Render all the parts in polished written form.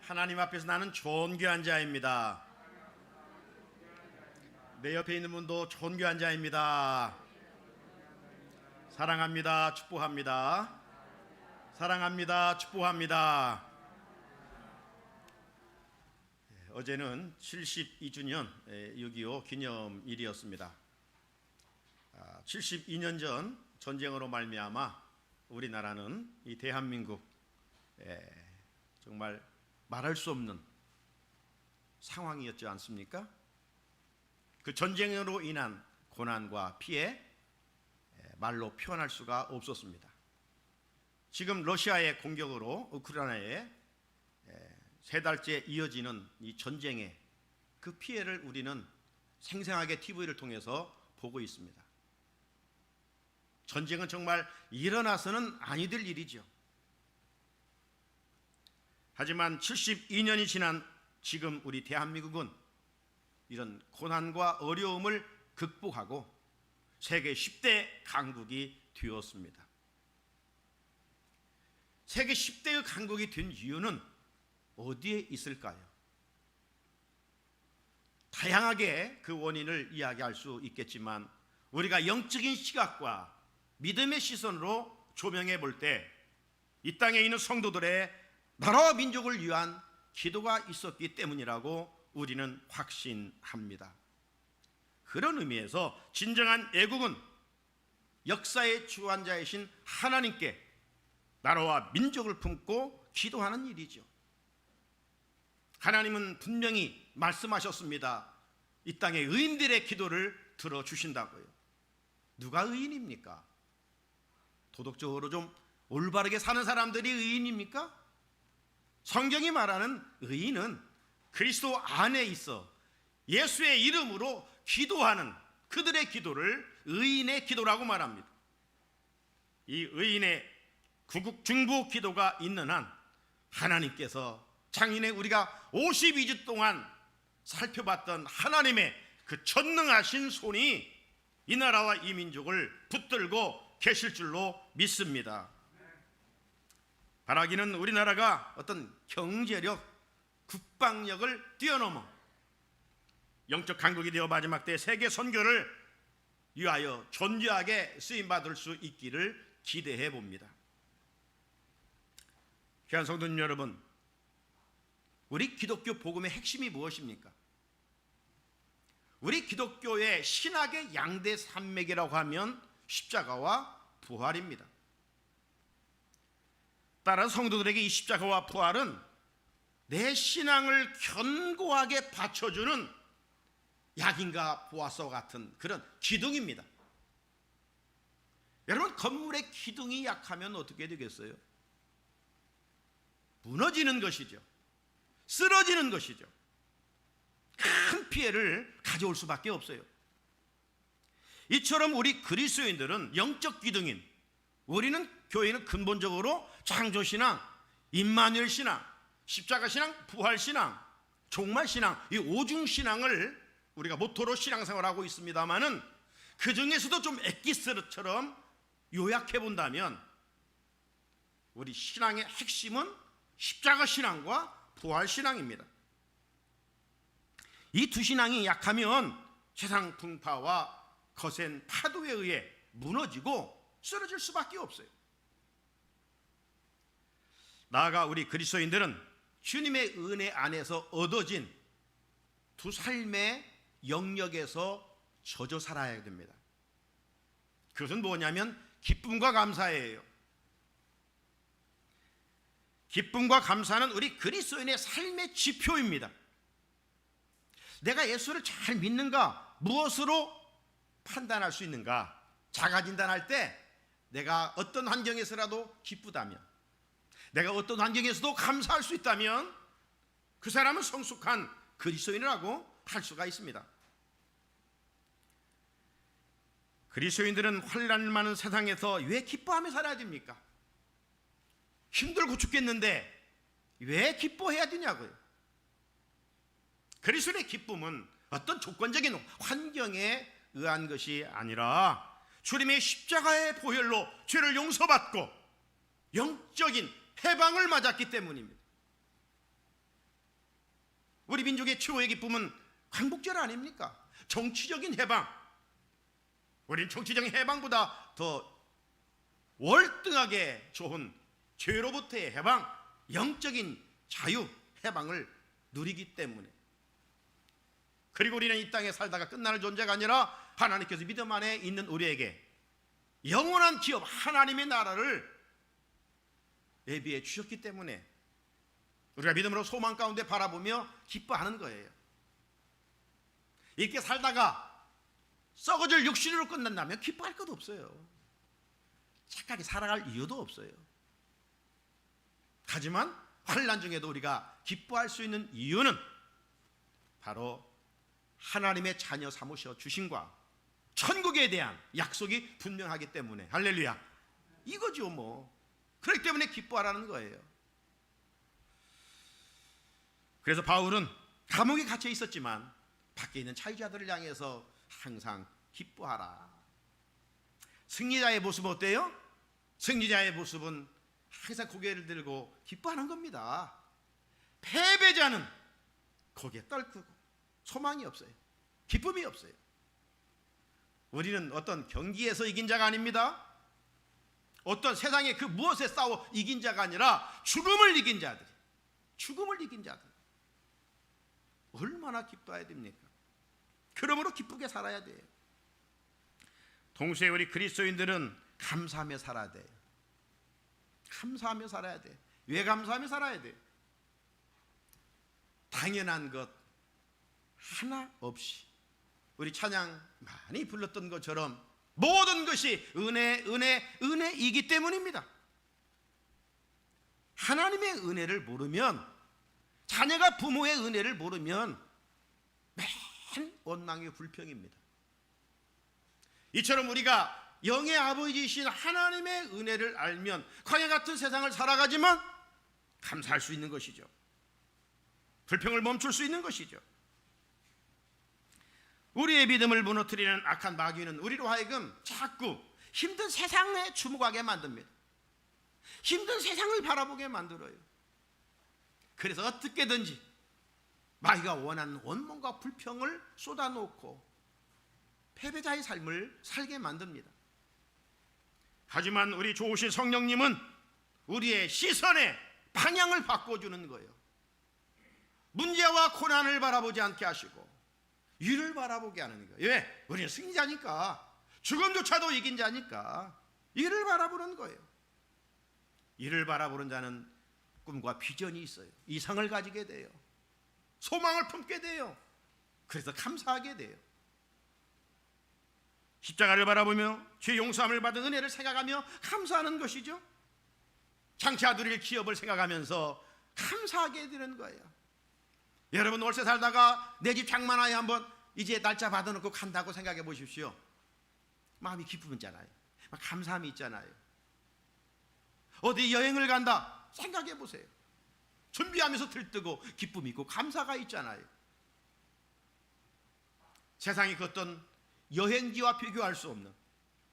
하나님 앞에서 나는 존귀한 자입니다. 내 옆에 있는 분도 존귀한 자입니다. 사랑합니다. 축복합니다. 사랑합니다. 축복합니다. 어제는 72주년 6.25 기념일이었습니다. 72년 전 전쟁으로 말미암아 우리나라는 이 대한민국 정말 말할 수 없는 상황이었지 않습니까? 그 전쟁으로 인한 고난과 피해 말로 표현할 수가 없었습니다. 지금 러시아의 공격으로 우크라이나에 3달째 이어지는 이 전쟁의 그 피해를 우리는 생생하게 TV를 통해서 보고 있습니다. 전쟁은 정말 일어나서는 아니 될 일이죠. 하지만 72년이 지난 지금 우리 대한민국은 이런 고난과 어려움을 극복하고 세계 10대 강국이 되었습니다. 세계 10대의 강국이 된 이유는 어디에 있을까요? 다양하게 그 원인을 이야기할 수 있겠지만 우리가 영적인 시각과 믿음의 시선으로 조명해 볼 때 이 땅에 있는 성도들의 나라와 민족을 위한 기도가 있었기 때문이라고 우리는 확신합니다. 그런 의미에서 진정한 애국은 역사의 주관자이신 하나님께 나라와 민족을 품고 기도하는 일이죠. 하나님은 분명히 말씀하셨습니다. 이 땅의 의인들의 기도를 들어주신다고요. 누가 의인입니까? 도덕적으로 좀 올바르게 사는 사람들이 의인입니까? 성경이 말하는 의인은 그리스도 안에 있어 예수의 이름으로 기도하는 그들의 기도를 의인의 기도라고 말합니다. 이 의인의 중보 기도가 있는 한 하나님께서 장인의 우리가 52주 동안 살펴봤던 하나님의 그 전능하신 손이 이 나라와 이 민족을 붙들고 계실 줄로 믿습니다. 바라기는 우리나라가 어떤 경제력, 국방력을 뛰어넘어 영적 강국이 되어 마지막 때 세계 선교를 위하여 존귀하게 쓰임받을 수 있기를 기대해 봅니다. 귀한 성도님 여러분, 우리 기독교 복음의 핵심이 무엇입니까? 우리 기독교의 신학의 양대 산맥이라고 하면 십자가와 부활입니다. 따라서 성도들에게 이 십자가와 부활은 내 신앙을 견고하게 받쳐주는 약인과 보아서와 같은 그런 기둥입니다. 여러분, 건물의 기둥이 약하면 어떻게 되겠어요? 무너지는 것이죠. 쓰러지는 것이죠. 큰 피해를 가져올 수밖에 없어요. 이처럼 우리 그리스도인들은 영적 기둥인 우리는 교회는 근본적으로 창조신앙, 임마누엘 신앙, 십자가신앙, 부활신앙, 종말신앙, 이 오중신앙을 우리가 모토로 신앙생활하고 있습니다마는 그 중에서도 좀 엑기스처럼 요약해 본다면 우리 신앙의 핵심은 십자가신앙과 부활신앙입니다. 이 두 신앙이 약하면 세상 풍파와 거센 파도에 의해 무너지고 쓰러질 수밖에 없어요. 나아가 우리 그리스도인들은 주님의 은혜 안에서 얻어진 두 삶의 영역에서 젖어 살아야 됩니다. 그것은 뭐냐면 기쁨과 감사예요. 기쁨과 감사는 우리 그리스도인의 삶의 지표입니다. 내가 예수를 잘 믿는가? 무엇으로 판단할 수 있는가? 자가진단할 때 내가 어떤 환경에서라도 기쁘다면, 내가 어떤 환경에서도 감사할 수 있다면 그 사람은 성숙한 그리스도인이라고 할 수가 있습니다. 그리스도인들은 환난 많은 세상에서 왜 기뻐하며 살아야 됩니까? 힘들고 죽겠는데 왜 기뻐해야 되냐고요. 그리스도의 기쁨은 어떤 조건적인 환경에 의한 것이 아니라 주님의 십자가의 보혈로 죄를 용서받고 영적인 해방을 맞았기 때문입니다. 우리 민족의 최고의 기쁨은 광복절 아닙니까? 정치적인 해방. 우린 정치적인 해방보다 더 월등하게 좋은 죄로부터의 해방, 영적인 자유, 해방을 누리기 때문에. 그리고 우리는 이 땅에 살다가 끝나는 존재가 아니라 하나님께서 믿음 안에 있는 우리에게 영원한 기업, 하나님의 나라를 예비해 주셨기 때문에 우리가 믿음으로 소망 가운데 바라보며 기뻐하는 거예요. 이렇게 살다가 썩어질 육신으로 끝난다면 기뻐할 것도 없어요. 착하게 살아갈 이유도 없어요. 하지만 환난 중에도 우리가 기뻐할 수 있는 이유는 바로 하나님의 자녀 삼으셔 주심과 천국에 대한 약속이 분명하기 때문에. 할렐루야. 이거죠 뭐. 그렇기 때문에 기뻐하라는 거예요. 그래서 바울은 감옥에 갇혀 있었지만 밖에 있는 차유자들을 향해서 항상 기뻐하라. 승리자의 모습은 어때요? 승리자의 모습은 항상 고개를 들고 기뻐하는 겁니다. 패배자는 고개 떨구고 소망이 없어요. 기쁨이 없어요. 우리는 어떤 경기에서 이긴 자가 아닙니다. 어떤 세상의 그 무엇에 싸워 이긴 자가 아니라 죽음을 이긴 자들. 죽음을 이긴 자들. 얼마나 기뻐해야 됩니까? 그러므로 기쁘게 살아야 돼요. 동시에 우리 그리스도인들은 감사하며 살아야 돼요. 감사하며 살아야 돼요. 왜 감사하며 살아야 돼요? 당연한 것 하나 없이 우리 찬양 많이 불렀던 것처럼 모든 것이 은혜이기 때문입니다. 하나님의 은혜를 모르면, 자녀가 부모의 은혜를 모르면 맨 원망의 불평입니다. 이처럼 우리가 영의 아버지이신 하나님의 은혜를 알면 광야 같은 세상을 살아가지만 감사할 수 있는 것이죠. 불평을 멈출 수 있는 것이죠. 우리의 믿음을 무너뜨리는 악한 마귀는 우리로 하여금 자꾸 힘든 세상에 주목하게 만듭니다. 힘든 세상을 바라보게 만들어요. 그래서 어떻게든지 마귀가 원하는 원망과 불평을 쏟아놓고 패배자의 삶을 살게 만듭니다. 하지만 우리 좋으신 성령님은 우리의 시선의 방향을 바꿔주는 거예요. 문제와 고난을 바라보지 않게 하시고 위를 바라보게 하는 거예요. 왜? 우리는 승리자니까, 죽음조차도 이긴 자니까 위를 바라보는 거예요. 위를 바라보는 자는 꿈과 비전이 있어요. 이상을 가지게 돼요. 소망을 품게 돼요. 그래서 감사하게 돼요. 십자가를 바라보며 죄 용서함을 받은 은혜를 생각하며 감사하는 것이죠. 장차 누릴 기업을 생각하면서 감사하게 되는 거예요. 여러분 월세 살다가 내 집 장만하에 한번 이제 날짜 받아놓고 간다고 생각해 보십시오. 마음이 기쁨이잖아요. 감사함이 있잖아요. 어디 여행을 간다 생각해 보세요. 준비하면서 들뜨고 기쁨이 있고 감사가 있잖아요. 세상이 그 어떤 여행지와 비교할 수 없는,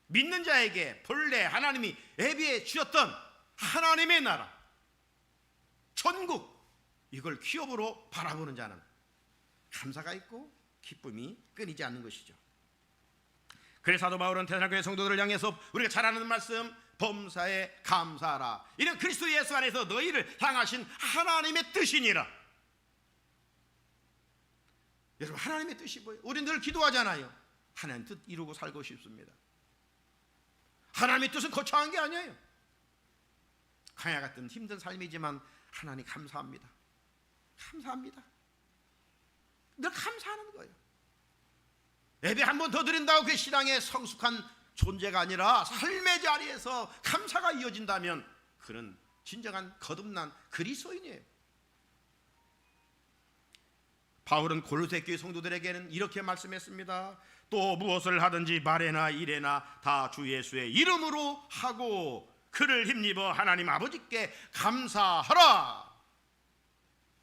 믿는 자에게 본래 하나님이 예비해 주셨던 하나님의 나라, 천국, 이걸 기업으로 바라보는 자는 감사가 있고 기쁨이 끊이지 않는 것이죠. 그래서 사도 바울은 데살로니가 성도들을 향해서 우리가 잘 아는 말씀, 범사에 감사하라. 이는 그리스도 예수 안에서 너희를 향하신 하나님의 뜻이니라. 여러분, 하나님의 뜻이 뭐예요? 우리는 늘 기도하잖아요. 하나님 뜻 이루고 살고 싶습니다. 하나님의 뜻은 거창한 게 아니에요. 광야 같은 힘든 삶이지만 하나님 감사합니다. 감사합니다. 늘 감사하는 거예요. 예배 한 번 더 드린다고 그 신앙의 성숙한 존재가 아니라 삶의 자리에서 감사가 이어진다면 그는 진정한 거듭난 그리스도인이에요. 바울은 골로새 교회 성도들에게는 이렇게 말씀했습니다. 또 무엇을 하든지 말에나 일에나 다 주 예수의 이름으로 하고 그를 힘입어 하나님 아버지께 감사하라.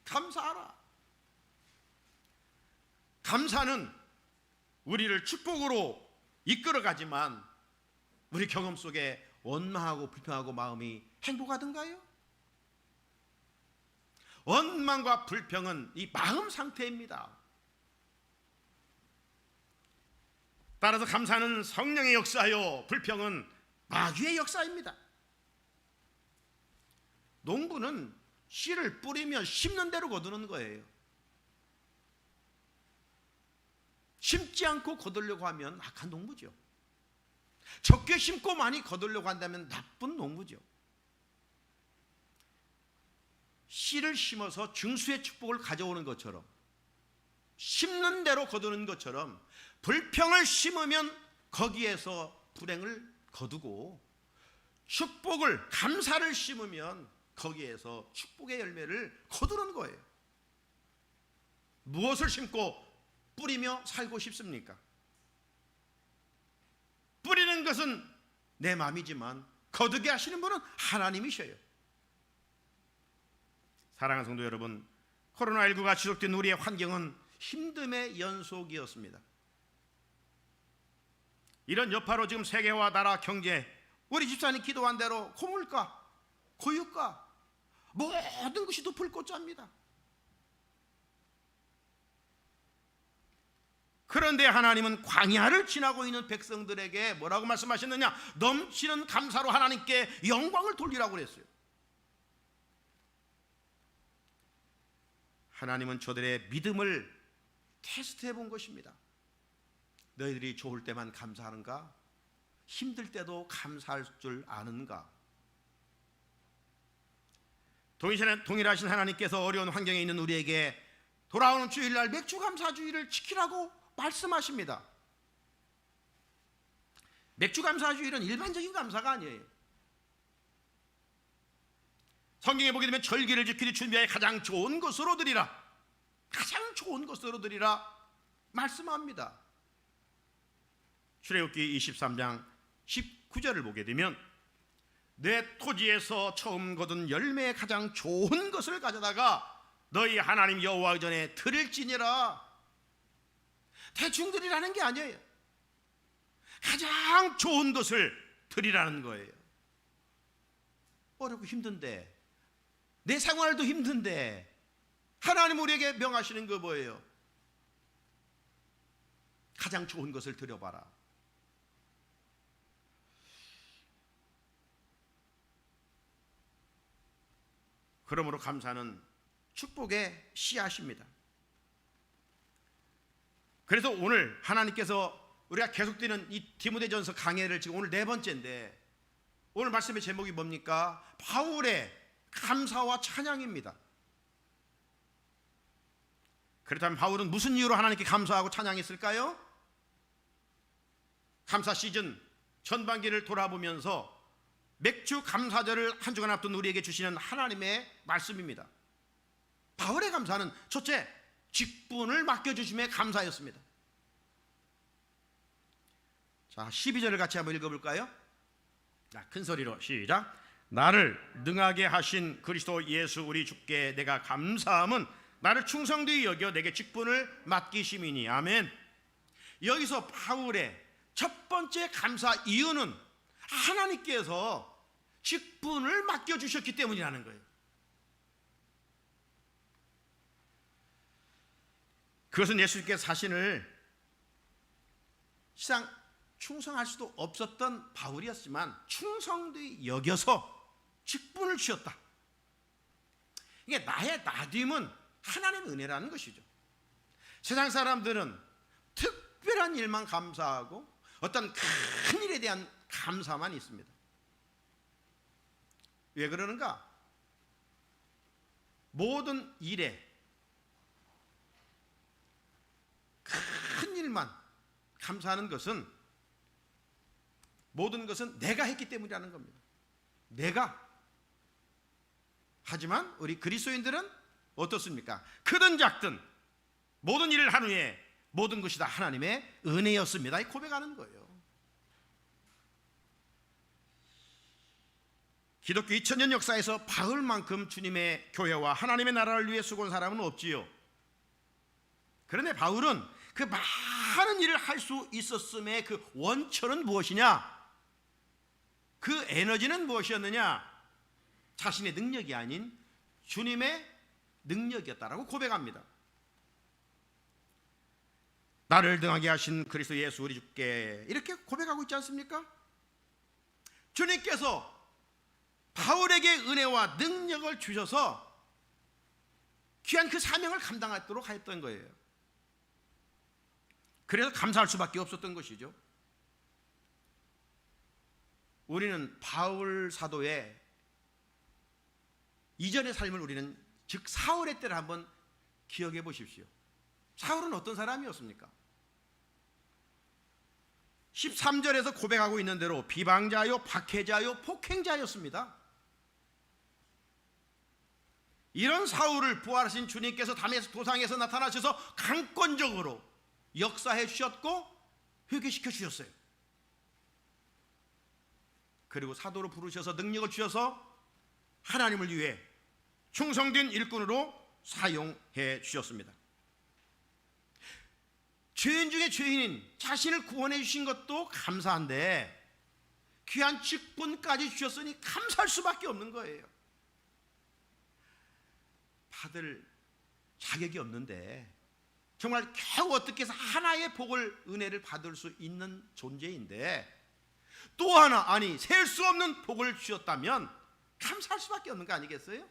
감사하라. 감사는 우리를 축복으로 이끌어가지만 우리 경험 속에 원망하고 불평하고 마음이 행복하던가요? 원망과 불평은 이 마음 상태입니다. 따라서 감사는 성령의 역사요, 불평은 마귀의 역사입니다. 농부는 씨를 뿌리며 심는 대로 거두는 거예요. 심지 않고 거두려고 하면 악한 농부죠. 적게 심고 많이 거두려고 한다면 나쁜 농부죠. 씨를 심어서 증수의 축복을 가져오는 것처럼, 심는 대로 거두는 것처럼, 불평을 심으면 거기에서 불행을 거두고, 축복을, 감사를 심으면 거기에서 축복의 열매를 거두는 거예요. 무엇을 심고 뿌리며 살고 싶습니까? 뿌리는 것은 내 마음이지만 거두게 하시는 분은 하나님이셔요. 사랑하는 성도 여러분, 코로나19가 지속된 우리의 환경은 힘듦의 연속이었습니다. 이런 여파로 지금 세계와 나라, 경제, 우리 집사님 기도한 대로 고물가, 고유가, 모든 것이 도 불꽃자입니다. 그런데 하나님은 광야를 지나고 있는 백성들에게 뭐라고 말씀하셨느냐? 넘치는 감사로 하나님께 영광을 돌리라고 그랬어요. 하나님은 저들의 믿음을 테스트해 본 것입니다. 너희들이 좋을 때만 감사하는가? 힘들 때도 감사할 줄 아는가? 동일하신 하나님께서 어려운 환경에 있는 우리에게 돌아오는 주일날 맥주감사주의를 지키라고 말씀하십니다. 맥주감사주일은 일반적인 감사가 아니에요. 성경에 보게 되면 절기를 지키기 준비하여 가장 좋은 것으로 드리라, 가장 좋은 것으로 드리라 말씀합니다. 출애굽기 23장 19절을 보게 되면 내 토지에서 처음 거둔 열매의 가장 좋은 것을 가져다가 너희 하나님 여호와 전에 드릴지니라. 대충 드리라는 게 아니에요. 가장 좋은 것을 드리라는 거예요. 어렵고 힘든데, 내 생활도 힘든데 하나님 우리에게 명하시는 거 뭐예요? 가장 좋은 것을 드려봐라. 그러므로 감사는 축복의 씨앗입니다. 그래서 오늘 하나님께서 우리가 계속되는 이 디모데전서 강해를 지금 오늘 4번째인데, 오늘 말씀의 제목이 뭡니까? 바울의 감사와 찬양입니다. 그렇다면 바울은 무슨 이유로 하나님께 감사하고 찬양했을까요? 감사 시즌 전반기를 돌아보면서 맥주 감사절을 한 주간 앞둔 우리에게 주시는 하나님의 말씀입니다. 바울의 감사는 첫째, 직분을 맡겨주심에 감사였습니다. 자, 12절을 같이 한번 읽어볼까요? 자, 큰 소리로 시작. 나를 능하게 하신 그리스도 예수 우리 주께 내가 감사함은 나를 충성되이 여겨 내게 직분을 맡기심이니. 아멘. 여기서 바울의 첫 번째 감사 이유는 하나님께서 직분을 맡겨주셨기 때문이라는 거예요. 그것은 예수님께서 자신을 시상 충성할 수도 없었던 바울이었지만 충성되이 여겨서 직분을 주셨다. 이게 나의 나됨은 하나님의 은혜라는 것이죠. 세상 사람들은 특별한 일만 감사하고 어떤 큰 일에 대한 감사만 있습니다. 왜 그러는가? 모든 일에 큰 일만 감사하는 것은, 모든 것은 내가 했기 때문이라는 겁니다. 내가. 하지만 우리 그리스도인들은 어떻습니까? 크든 작든 모든 일을 한 후에 모든 것이 다 하나님의 은혜였습니다, 고백하는 거예요. 기독교 2000년 역사에서 바울만큼 주님의 교회와 하나님의 나라를 위해 수고한 사람은 없지요. 그런데 바울은 그 많은 일을 할 수 있었음의 그 원천은 무엇이냐? 그 에너지는 무엇이었느냐? 자신의 능력이 아닌 주님의 능력이었다라고 고백합니다. 나를 등하게 하신 그리스도 예수 우리 주께, 이렇게 고백하고 있지 않습니까? 주님께서 바울에게 은혜와 능력을 주셔서 귀한 그 사명을 감당하도록 하였던 거예요. 그래서 감사할 수밖에 없었던 것이죠. 우리는 바울 사도의 이전의 삶을 우리는 즉 사울의 때를 한번 기억해 보십시오. 사울은 어떤 사람이었습니까? 13절에서 고백하고 있는 대로 비방자요, 박해자요, 폭행자였습니다. 이런 사울을 부활하신 주님께서 다메섹 도상에서 나타나셔서 강권적으로 역사해 주셨고 회개시켜 주셨어요. 그리고 사도로 부르셔서 능력을 주셔서 하나님을 위해 충성된 일꾼으로 사용해 주셨습니다. 죄인 중에 죄인인 자신을 구원해 주신 것도 감사한데 귀한 직분까지 주셨으니 감사할 수밖에 없는 거예요. 받을 자격이 없는데 정말 겨우 어떻게 해서 하나의 복을, 은혜를 받을 수 있는 존재인데 또 하나, 아니 셀 수 없는 복을 주셨다면 감사할 수밖에 없는 거 아니겠어요?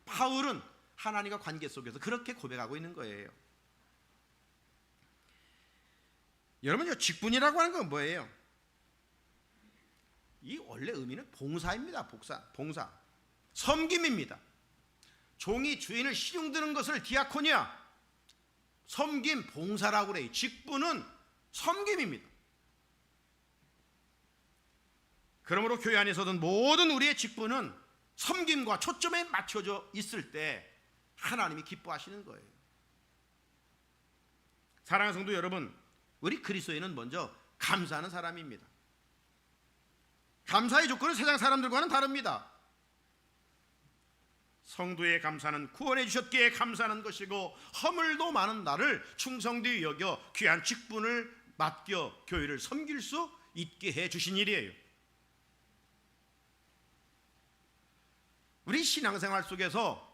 바울은 하나님과 관계 속에서 그렇게 고백하고 있는 거예요. 여러분, 직분이라고 하는 건 뭐예요? 이 원래 의미는 봉사입니다. 봉사, 섬김입니다. 종이 주인을 시중드는 것을 디아코니아, 섬김, 봉사라고 그래요. 직분은 섬김입니다. 그러므로 교회 안에서든 모든 우리의 직분은 섬김과 초점에 맞춰져 있을 때 하나님이 기뻐하시는 거예요. 사랑하는 성도 여러분, 우리 그리스도인은 먼저 감사하는 사람입니다. 감사의 조건은 세상 사람들과는 다릅니다. 성도의 감사는 구원해 주셨기에 감사하는 것이고 허물도 많은 나를 충성되이 여겨 귀한 직분을 맡겨 교회를 섬길 수 있게 해 주신 일이에요. 우리 신앙생활 속에서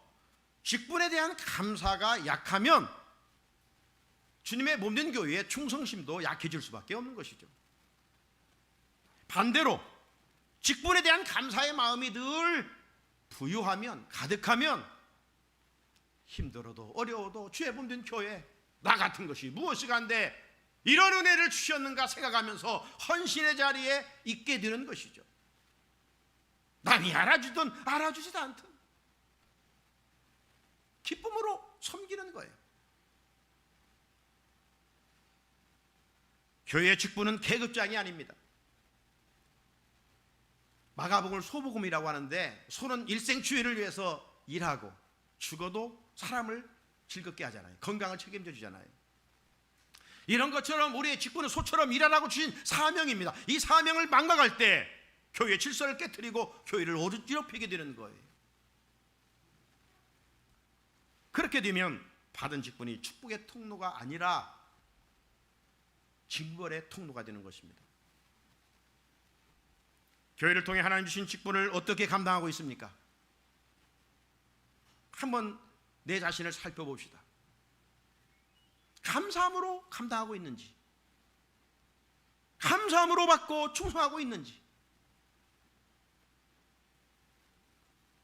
직분에 대한 감사가 약하면 주님의 몸된 교회의 충성심도 약해질 수밖에 없는 것이죠. 반대로 직분에 대한 감사의 마음이 늘 부유하면, 가득하면 힘들어도 어려워도 주의 몸된 교회, 나 같은 것이 무엇이간데 이런 은혜를 주셨는가 생각하면서 헌신의 자리에 있게 되는 것이죠. 남이 알아주든 알아주지도 않든 기쁨으로 섬기는 거예요. 교회의 직분은 계급장이 아닙니다. 마가복음을 소복음이라고 하는데, 소는 일생주의를 위해서 일하고 죽어도 사람을 즐겁게 하잖아요. 건강을 책임져 주잖아요. 이런 것처럼 우리의 직분은 소처럼 일하라고 주신 사명입니다. 이 사명을 망각할 때 교회의 질서를 깨트리고 교회를 어지럽히게 되는 거예요. 그렇게 되면 받은 직분이 축복의 통로가 아니라 징벌의 통로가 되는 것입니다. 교회를 통해 하나님 주신 직분을 어떻게 감당하고 있습니까? 한번 내 자신을 살펴봅시다. 감사함으로 감당하고 있는지, 감사함으로 받고 충성하고 있는지.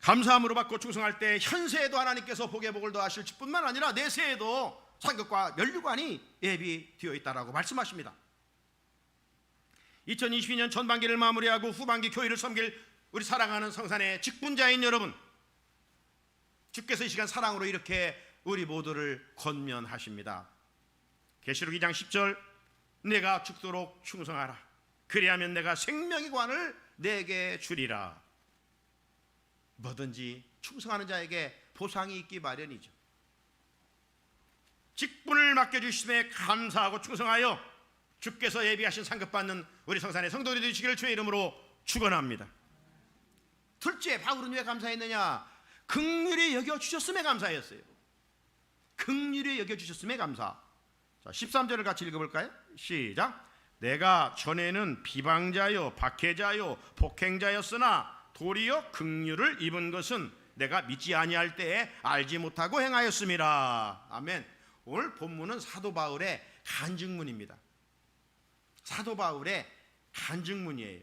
감사함으로 받고 충성할 때 현세에도 하나님께서 복의 복을 더하실 뿐만 아니라 내세에도 상급과 면류관이 예비되어 있다라고 말씀하십니다. 2022년 전반기를 마무리하고 후반기 교회를 섬길 우리 사랑하는 성산의 직분자인 여러분, 주께서 이 시간 사랑으로 이렇게 우리 모두를 권면하십니다. 계시록 2장 10절, 내가 죽도록 충성하라. 그리하면 내가 생명의 관을 내게 주리라. 뭐든지 충성하는 자에게 보상이 있기 마련이죠. 직분을 맡겨주심에 감사하고 충성하여 주께서 예비하신 상급받는 우리 성산의 성도들이 되시기를 주의 이름으로 축원합니다. 둘째, 바울은 왜 감사했느냐? 긍휼히 여겨주셨음에 감사했어요. 긍휼히 여겨주셨음에 감사. 자, 13절을 같이 읽어볼까요? 시작. 내가 전에는 비방자요 박해자요 폭행자였으나 도리어 긍휼을 입은 것은 내가 믿지 아니할 때에 알지 못하고 행하였음이라. 아멘. 오늘 본문은 사도 바울의 간증문입니다. 사도 바울의 간증문이에요.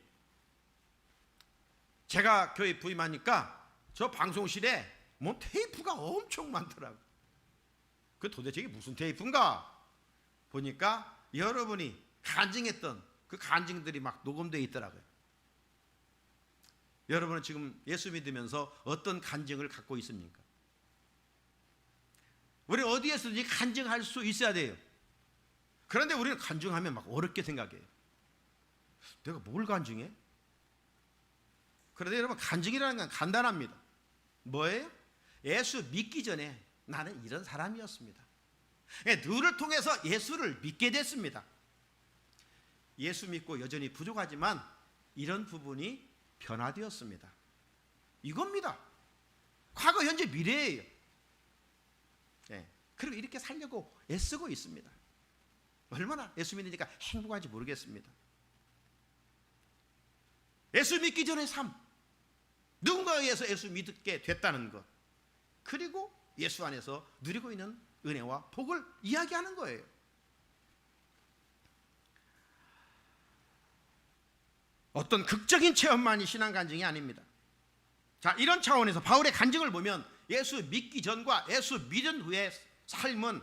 제가 교회 부임하니까 저 방송실에 뭐 테이프가 엄청 많더라고요. 그 도대체 이게 무슨 테이프인가 보니까 여러분이 간증했던 그 간증들이 막 녹음되어 있더라고요. 여러분은 지금 예수 믿으면서 어떤 간증을 갖고 있습니까? 우리 어디에서든지 간증할 수 있어야 돼요. 그런데 우리는 간증하면 막 어렵게 생각해요. 내가 뭘 간증해? 그런데 여러분, 간증이라는 건 간단합니다. 뭐예요? 예수 믿기 전에 나는 이런 사람이었습니다. 누구를 통해서 예수를 믿게 됐습니다. 예수 믿고 여전히 부족하지만 이런 부분이 변화되었습니다. 이겁니다. 과거, 현재, 미래예요. 그리고 이렇게 살려고 애쓰고 있습니다. 얼마나 예수 믿으니까 행복한지 모르겠습니다. 예수 믿기 전의 삶, 누군가에 의해서 예수 믿게 됐다는 것, 그리고 예수 안에서 누리고 있는 은혜와 복을 이야기하는 거예요. 어떤 극적인 체험만이 신앙 간증이 아닙니다. 자, 이런 차원에서 바울의 간증을 보면 예수 믿기 전과 예수 믿은 후의 삶은,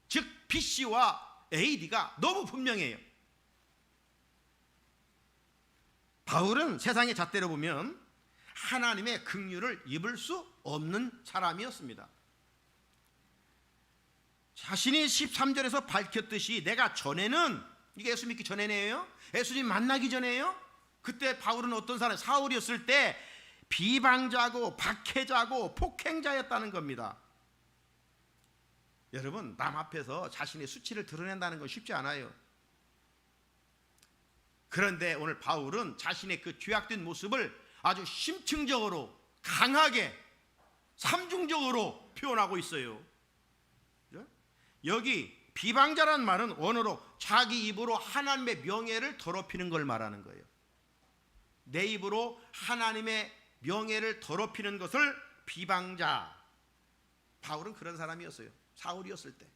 즉 BC와 AD가 너무 분명해요. 바울은 세상의 잣대로 보면 하나님의 긍휼을 입을 수 없는 사람이었습니다. 자신이 13절에서 밝혔듯이 내가 전에는, 이게 예수 믿기 전에네요. 예수님 만나기 전에요. 그때 바울은 어떤 사람, 사울이었을 때 비방자고 박해자고 폭행자였다는 겁니다. 여러분, 남 앞에서 자신의 수치를 드러낸다는 건 쉽지 않아요. 그런데 오늘 바울은 자신의 그 죄악된 모습을 아주 심층적으로, 강하게, 삼중적으로 표현하고 있어요. 여기 비방자란 말은 원어로 자기 입으로 하나님의 명예를 더럽히는 걸 말하는 거예요. 내 입으로 하나님의 명예를 더럽히는 것을 비방자. 바울은 그런 사람이었어요. 사울이었을 때.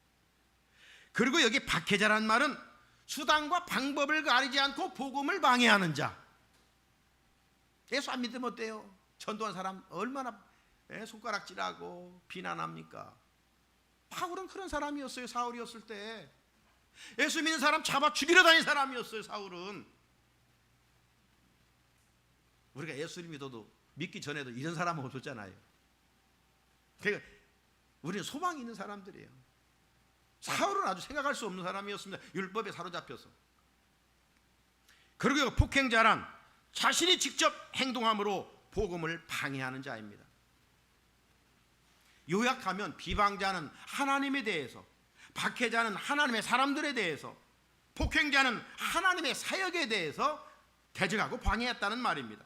그리고 여기 박해자란 말은 수단과 방법을 가리지 않고 복음을 방해하는 자. 예수 안 믿으면 어때요? 전도한 사람 얼마나 손가락질하고 비난합니까? 바울은 그런 사람이었어요. 사울이었을 때. 예수 믿는 사람 잡아 죽이러 다닌 사람이었어요. 사울은. 우리가 예수를 믿기 전에도 이런 사람은 없었잖아요. 그러니까 우리는 소망이 있는 사람들이에요. 사울은 아주 생각할 수 없는 사람이었습니다. 율법에 사로잡혀서. 그리고 폭행자란 자신이 직접 행동함으로 복음을 방해하는 자입니다. 요약하면 비방자는 하나님에 대해서, 박해자는 하나님의 사람들에 대해서, 폭행자는 하나님의 사역에 대해서 대적하고 방해했다는 말입니다.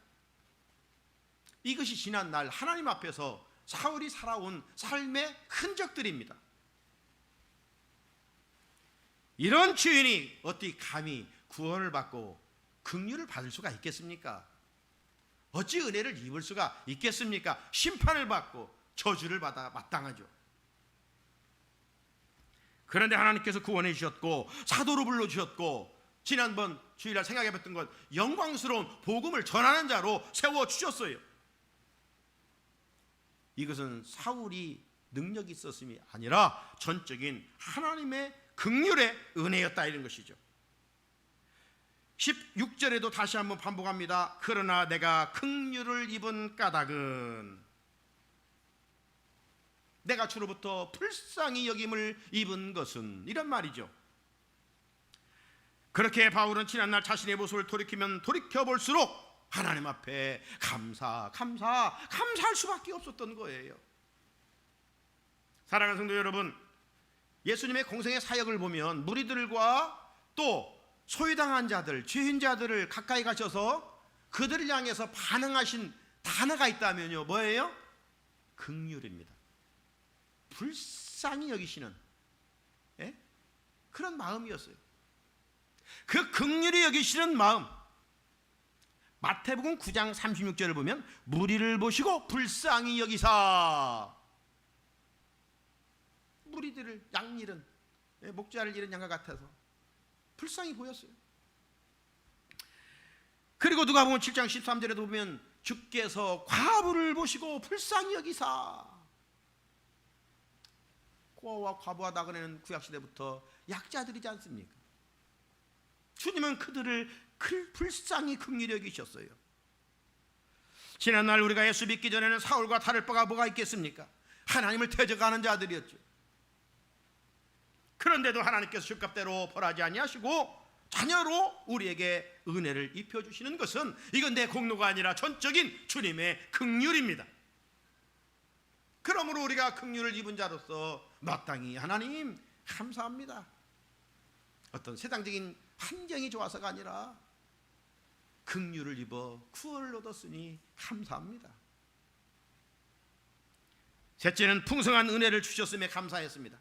이것이 지난날 하나님 앞에서 사울이 살아온 삶의 흔적들입니다. 이런 죄인이 어떻게 감히 구원을 받고 긍휼을 받을 수가 있겠습니까? 어찌 은혜를 입을 수가 있겠습니까? 심판을 받고 저주를 받아 마땅하죠. 그런데 하나님께서 구원해 주셨고 사도로 불러주셨고, 지난번 주일날 생각해봤던 것, 영광스러운 복음을 전하는 자로 세워주셨어요. 이것은 사울이 능력이 있었음이 아니라 전적인 하나님의 긍휼의 은혜였다, 이런 것이죠. 16절에도 다시 한번 반복합니다. 그러나 내가 긍휼을 입은 까닭은, 내가 주로부터 불쌍히 여김을 입은 것은, 이런 말이죠. 그렇게 바울은 지난날 자신의 모습을 돌이키면 돌이켜볼수록 하나님 앞에 감사할 수밖에 없었던 거예요. 사랑하는 성도 여러분, 예수님의 공생의 사역을 보면 무리들과 또 소외당한 자들, 죄인 자들을 가까이 가셔서 그들을 향해서 반응하신 단어가 있다면요, 뭐예요? 긍휼입니다. 불쌍히 여기시는 그런 마음이었어요. 그 긍휼히 여기시는 마음, 마태복음 9장 36절을 보면 무리를 보시고 불쌍히 여기사, 무리들을 양 잃은, 목자를 잃은 양과 같아서 불쌍히 보였어요. 그리고 누가복음 7장 13절에도 보면 주께서 과부를 보시고 불쌍히 여기사, 고아와 과부와 나그네는 구약시대부터 약자들이지 않습니까? 주님은 그들을 불쌍히 긍휼히 여기셨어요. 지난날 우리가 예수 믿기 전에는 사울과 다를 바가 뭐가 있겠습니까? 하나님을 대적하는 자들이었죠. 그런데도 하나님께서 죗값대로 벌하지 아니하시고 자녀로 우리에게 은혜를 입혀주시는 것은 이건 내 공로가 아니라 전적인 주님의 긍휼입니다. 그러므로 우리가 긍휼을 입은 자로서 마땅히 하나님 감사합니다. 어떤 세상적인 환경이 좋아서가 아니라 긍휼을 입어 구원을 얻었으니 감사합니다. 셋째는 풍성한 은혜를 주셨음에 감사했습니다.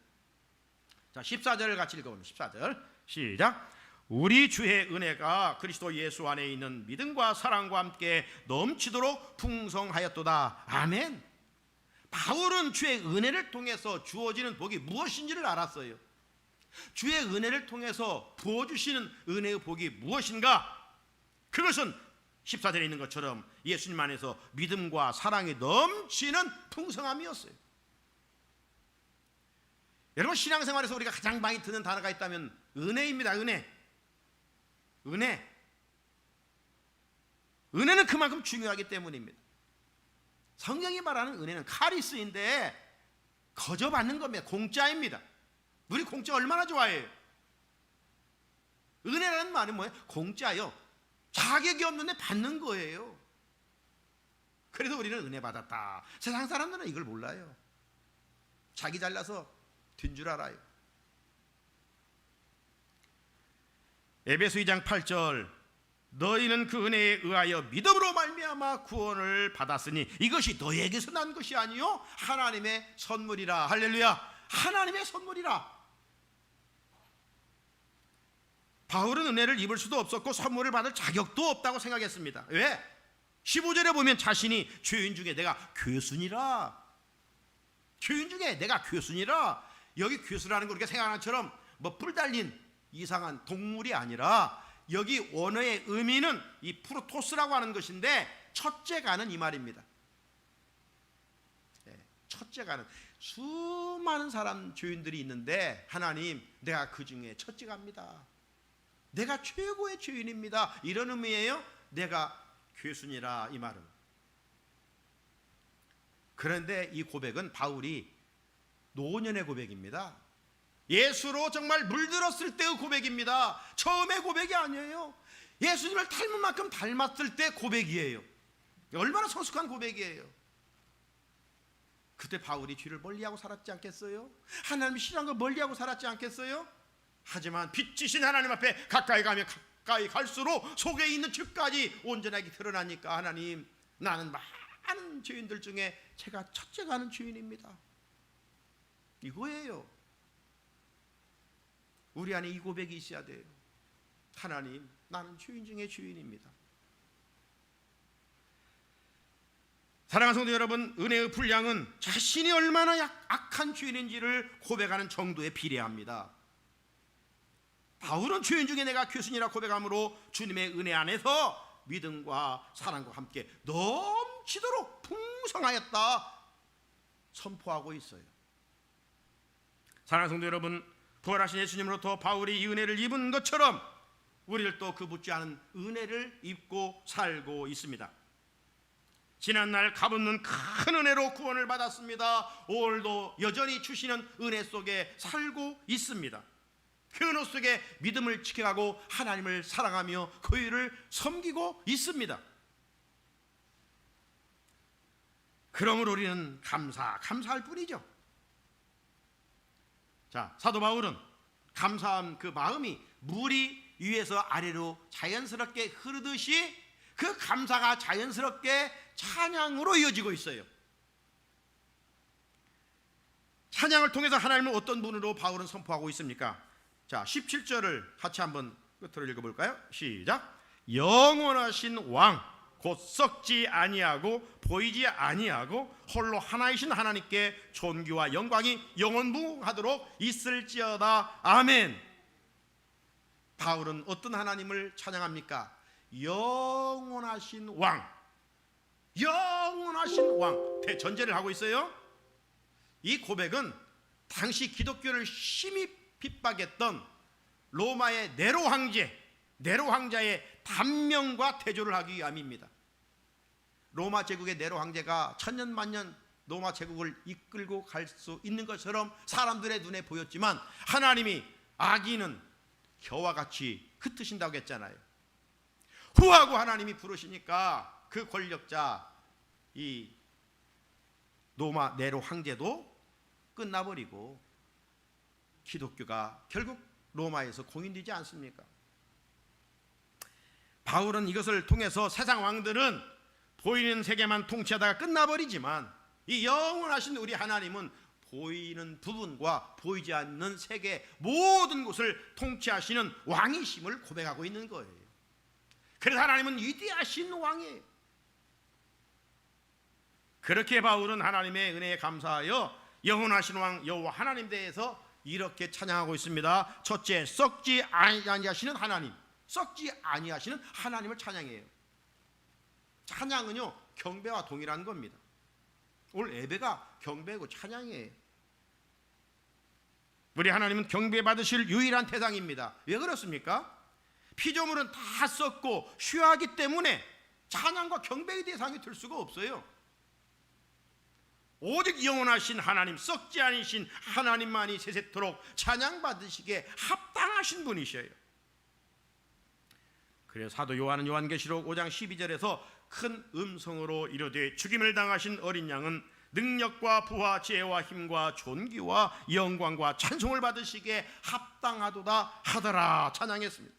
자, 14절을 같이 읽어보면 14절 시작. 우리 주의 은혜가 그리스도 예수 안에 있는 믿음과 사랑과 함께 넘치도록 풍성하였도다. 아멘. 바울은 주의 은혜를 통해서 주어지는 복이 무엇인지를 알았어요. 주의 은혜를 통해서 부어주시는 은혜의 복이 무엇인가? 그것은 14절에 있는 것처럼 예수님 안에서 믿음과 사랑이 넘치는 풍성함이었어요. 여러분, 신앙생활에서 우리가 가장 많이 듣는 단어가 있다면 은혜입니다. 은혜는 그만큼 중요하기 때문입니다. 성경이 말하는 은혜는 카리스인데 거저 받는 겁니다. 공짜입니다. 우리 공짜 얼마나 좋아해요? 은혜라는 말은 뭐예요? 공짜요. 자격이 없는데 받는 거예요. 그래서 우리는 은혜 받았다. 세상 사람들은 이걸 몰라요. 자기 잘나서 된 줄 알아요. 에베소 2장 8절 너희는 그 은혜에 의하여 믿음으로 말미암아 구원을 받았으니 이것이 너희에게서 난 것이 아니요 하나님의 선물이라. 할렐루야. 하나님의 선물이라. 바울은 은혜를 입을 수도 없었고 선물을 받을 자격도 없다고 생각했습니다. 왜? 15절에 보면 자신이 죄인 중에 내가 교순이라. 죄인 중에 내가 교순이라. 여기 교수라는 거 우리가 생각하는 것처럼 뭐 뿔 달린 이상한 동물이 아니라 여기 원어의 의미는 이 프로토스라고 하는 것인데 첫째가는 이 말입니다. 첫째가는 수많은 사람 죄인들이 있는데 하나님 내가 그 중에 첫째갑니다. 내가 최고의 죄인입니다. 이런 의미예요. 내가 교순이라 이 말은. 그런데 이 고백은 바울이 노년의 고백입니다. 예수로 정말 물들었을 때의 고백입니다. 처음의 고백이 아니에요. 예수님을 닮은 만큼 닮았을 때 고백이에요. 얼마나 성숙한 고백이에요. 그때 바울이 죄를 멀리하고 살았지 않겠어요? 하나님 싫어한 거 멀리하고 살았지 않겠어요? 하지만 빛이신 하나님 앞에 가까이 가면 가까이 갈수록 속에 있는 죄까지 온전하게 드러나니까 하나님 나는 많은 죄인들 중에 제가 첫째가 하는 죄인입니다. 이거예요. 우리 안에 이 고백이 있어야 돼요. 하나님 나는 죄인 중에 죄인입니다. 사랑하는 성도 여러분, 은혜의 분량은 자신이 얼마나 악한 죄인인지를 고백하는 정도에 비례합니다. 바울은 죄인 중에 내가 교순이라 고백함으로 주님의 은혜 안에서 믿음과 사랑과 함께 넘치도록 풍성하였다 선포하고 있어요. 사랑하는 성도 여러분, 부활하신 예수님으로부터 바울이 이 은혜를 입은 것처럼 우리를 또 그 묻지 않은 은혜를 입고 살고 있습니다. 지난날 값없는 큰 은혜로 구원을 받았습니다. 오늘도 여전히 주시는 은혜 속에 살고 있습니다. 그 은혜 속에 믿음을 지켜가고 하나님을 사랑하며 그를 섬기고 있습니다. 그러므로 우리는 감사할 뿐이죠. 자, 사도 바울은 감사한 그 마음이 물이 위에서 아래로 자연스럽게 흐르듯이 그 감사가 자연스럽게 찬양으로 이어지고 있어요. 찬양을 통해서 하나님을 어떤 분으로 바울은 선포하고 있습니까? 자, 17절을 같이 한번 끝으로 읽어볼까요? 시작. 영원하신 왕 곧 썩지 아니하고 보이지 아니하고 홀로 하나이신 하나님께 존귀와 영광이 영원무궁하도록 있을지어다. 아멘. 바울은 어떤 하나님을 찬양합니까? 영원하신 왕, 영원하신 왕 대전제를 하고 있어요. 이 고백은 당시 기독교를 심히 핍박했던 로마의 네로 황제의 단명과 대조를 하기 위함입니다. 로마 제국의 네로 황제가 천년만년 로마 제국을 이끌고 갈 수 있는 것처럼 사람들의 눈에 보였지만 하나님이 악인은 겨와 같이 흩으신다고 했잖아요. 후하고 하나님이 부르시니까 그 권력자 이 로마 네로 황제도 끝나버리고 기독교가 결국 로마에서 공인되지 않습니까? 바울은 이것을 통해서 세상 왕들은 보이는 세계만 통치하다가 끝나버리지만 이 영원하신 우리 하나님은 보이는 부분과 보이지 않는 세계 모든 곳을 통치하시는 왕이심을 고백하고 있는 거예요. 그래서 하나님은 위대하신 왕이에요. 그렇게 바울은 하나님의 은혜에 감사하여 영원하신 왕 여호와 하나님 대해서 이렇게 찬양하고 있습니다. 첫째, 썩지 아니하시는 하나님, 썩지 아니하시는 하나님을 찬양해요. 찬양은요 경배와 동일한 겁니다. 오늘 예배가 경배고 찬양이에요. 우리 하나님은 경배받으실 유일한 대상입니다. 왜 그렇습니까? 피조물은 다 썩고 쉬하기 때문에 찬양과 경배의 대상이 될 수가 없어요. 오직 영원하신 하나님, 썩지 않으신 하나님만이 세세토록 찬양받으시기에 합당하신 분이셔요. 그래서 사도 요한은 요한계시록 5장 12절에서 큰 음성으로 이르되 죽임을 당하신 어린 양은 능력과 부와 지혜와 힘과 존귀와 영광과 찬송을 받으시기에 합당하도다 하더라 찬양했습니다.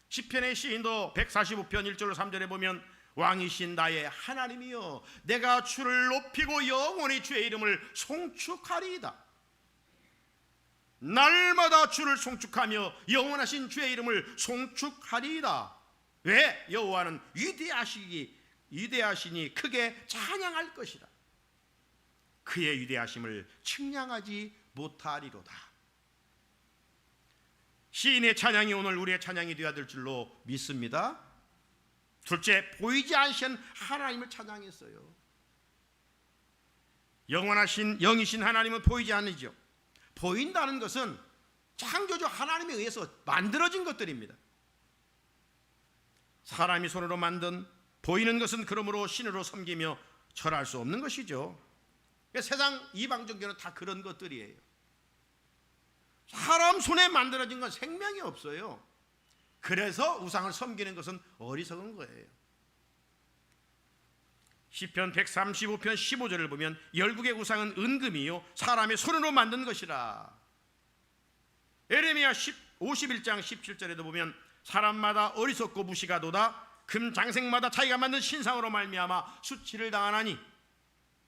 시편의 시인도 145편 1절 3절에 보면 왕이신 나의 하나님이여 내가 주를 높이고 영원히 주의 이름을 송축하리이다. 날마다 주를 송축하며 영원하신 주의 이름을 송축하리이다. 왜? 여호와는 위대하시니 크게 찬양할 것이다. 그의 위대하심을 측량하지 못하리로다. 시인의 찬양이 오늘 우리의 찬양이 되어야 될 줄로 믿습니다. 둘째, 보이지 않으신 하나님을 찬양했어요. 영원하신 영이신 하나님은 보이지 않으죠. 보인다는 것은 창조주 하나님에 의해서 만들어진 것들입니다. 사람이 손으로 만든 보이는 것은 그러므로 신으로 섬기며 절할 수 없는 것이죠. 세상 이방 종교는 다 그런 것들이에요. 사람 손에 만들어진 건 생명이 없어요. 그래서 우상을 섬기는 것은 어리석은 거예요. 시편 135편 15절을 보면 열국의 우상은 은금이요 사람의 손으로 만든 것이라. 에레미야 51장 17절에도 보면 사람마다 어리석고 무시가도다 금장색마다 자기가 만든 신상으로 말미암아 수치를 당하나니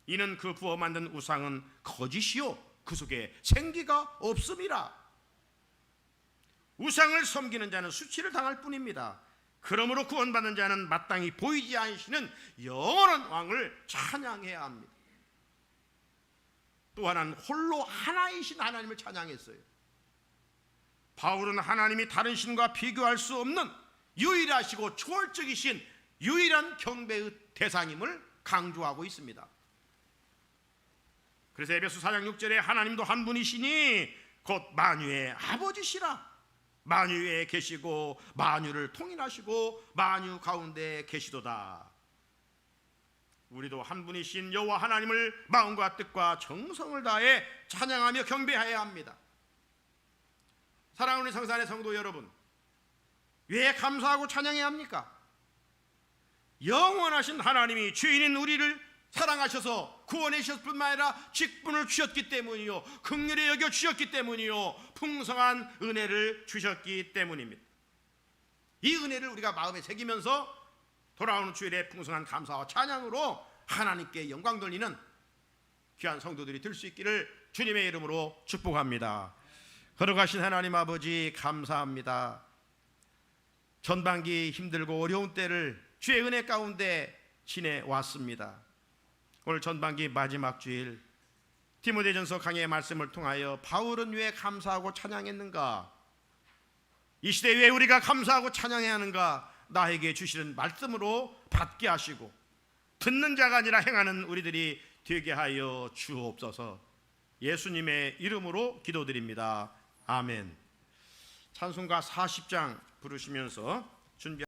이는 그 부어 만든 우상은 거짓이요 그 속에 생기가 없음이라. 우상을 섬기는 자는 수치를 당할 뿐입니다. 그러므로 구원받는 자는 마땅히 보이지 않으시는 영원한 왕을 찬양해야 합니다. 또 하나는 홀로 하나이신 하나님을 찬양했어요. 바울은 하나님이 다른 신과 비교할 수 없는 유일하시고 초월적이신 유일한 경배의 대상임을 강조하고 있습니다. 그래서 에베소 4장 6절에 하나님도 한 분이시니 곧 만유의 아버지시라. 만유 위에 계시고 만유를 통일하시고 만유 가운데 계시도다. 우리도 한 분이신 여호와 하나님을 마음과 뜻과 정성을 다해 찬양하며 경배해야 합니다. 사랑하는 성산의 성도 여러분, 왜 감사하고 찬양해야 합니까? 영원하신 하나님이 죄인인 우리를 사랑하셔서 구원해 주셨을 뿐만 아니라 직분을 주셨기 때문이요 긍휼히 여겨 주셨기 때문이요 풍성한 은혜를 주셨기 때문입니다. 이 은혜를 우리가 마음에 새기면서 돌아오는 주일에 풍성한 감사와 찬양으로 하나님께 영광 돌리는 귀한 성도들이 될 수 있기를 주님의 이름으로 축복합니다. 걸어가신 하나님 아버지 감사합니다. 전반기 힘들고 어려운 때를 주의 은혜 가운데 지내왔습니다. 오늘 전반기 마지막 주일 디모데전서 강해의 말씀을 통하여 바울은 왜 감사하고 찬양했는가, 이 시대에 왜 우리가 감사하고 찬양해야 하는가, 나에게 주시는 말씀으로 받게 하시고 듣는 자가 아니라 행하는 우리들이 되게 하여 주옵소서. 예수님의 이름으로 기도드립니다. 아멘. 찬송가 40장 부르시면서 준비